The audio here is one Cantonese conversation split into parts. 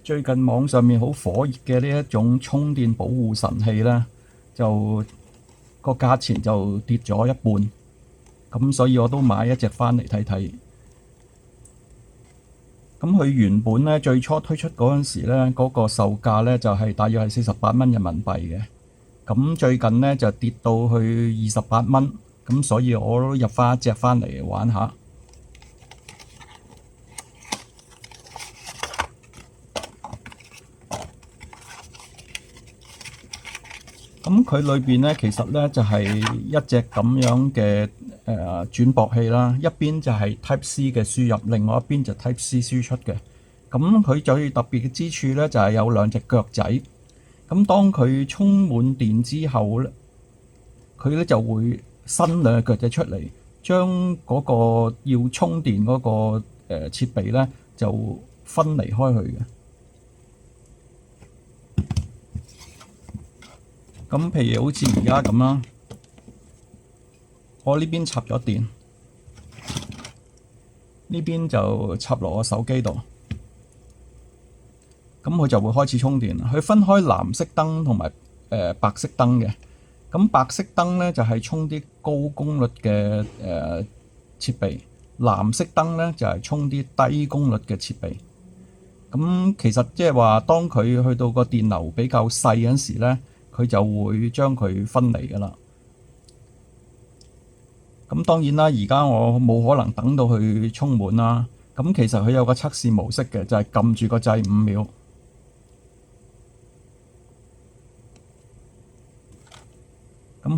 最近網上面好火熱嘅呢一種充電保護神器呢，就個價錢就跌咗一半，咁所以我都買一隻返嚟睇睇。咁佢原本呢，最初推出嗰陣時呢，嗰個售價呢就係大約係48蚊人民幣嘅。咁最近呢就跌到去28蚊，咁所以我都入返一隻返嚟玩下。咁佢裏邊咧，其實咧就係一隻咁樣嘅轉駁器啦，一邊就係 Type C 嘅輸入，另外一邊就 Type C 輸出嘅。咁佢最特別嘅之處咧，就係有兩隻腳仔。咁當佢充滿電之後咧，佢咧就會伸兩隻腳仔出嚟，將嗰個要充電嗰個設備咧就分離開去嘅。咁譬如好似而家咁啦，我呢邊插咗電，呢邊就插落我手機度，咁佢就會開始充電。佢分開藍色燈同埋白色燈嘅。咁白色燈呢，就係充啲高功率嘅設備，藍色燈呢，就係充啲低功率嘅設備。咁其實即係話，當佢去到個電流比較細嗰陣時呢，佢就會將佢分離㗎啦。咁當然啦，而家我冇可能等到佢充滿啦。咁其實佢有個測試模式嘅，就係撳住個掣5秒。咁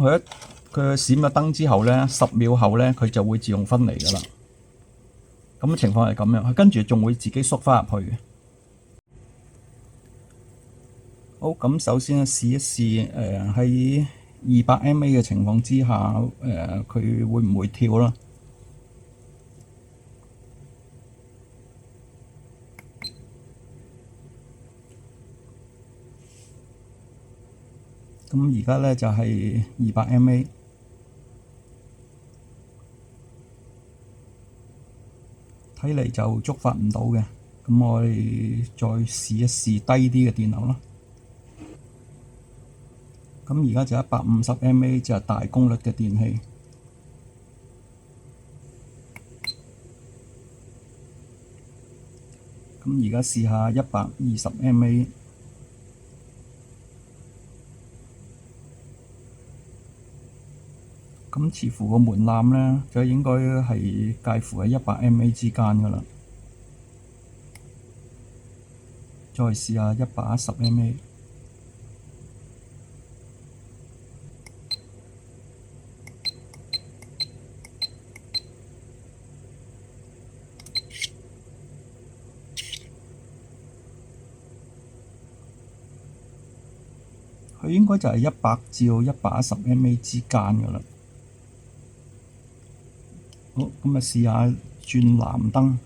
佢閃咗燈之後呢，10秒後呢，佢就會自動分離㗎啦。咁情況係咁樣，佢跟住仲會自己縮翻入去嘅。好，咁首先試一試喺200 mA 嘅情況之下，佢會唔會跳啦？咁而家咧就係200 mA， 睇嚟就觸發唔到嘅。咁我哋再試一試低啲嘅電流啦。咁而家就150 mA 就係大功率嘅電器。咁而家試下120 mA。咁似乎個門檻呢，就應該係介乎喺100 mA 之間㗎啦。再試下110 mA。佢應該就係100至到110 mA 之間㗎啦。好，咁啊試下轉藍燈。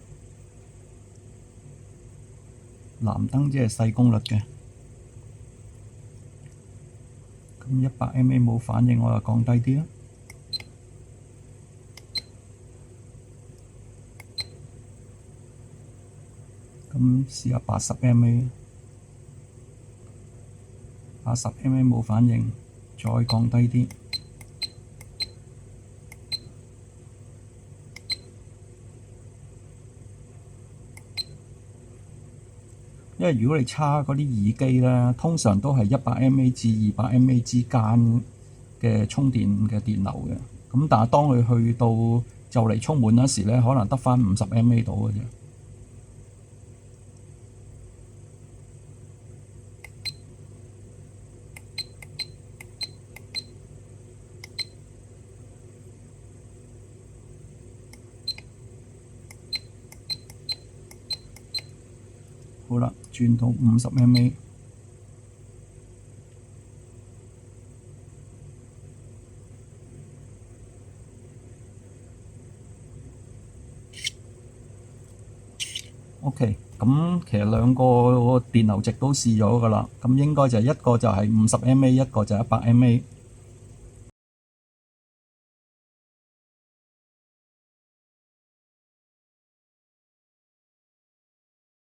藍燈即係細功率嘅。咁100 mA 冇反應，我就降低啲啦。咁試下80 mA。80 mA 冇反應，再降低啲。因為如果你插嗰啲耳機咧，通常都係100 mA 至200 mA 之間嘅充電嘅電流嘅。咁但係當佢去到就嚟充滿嗰時咧，可能得返50 mA 到嘅啫。好啦，轉到50 mA。OK，咁其實兩個電流值都試咗㗎啦，咁應該就一個就係50 mA，一個就100 mA。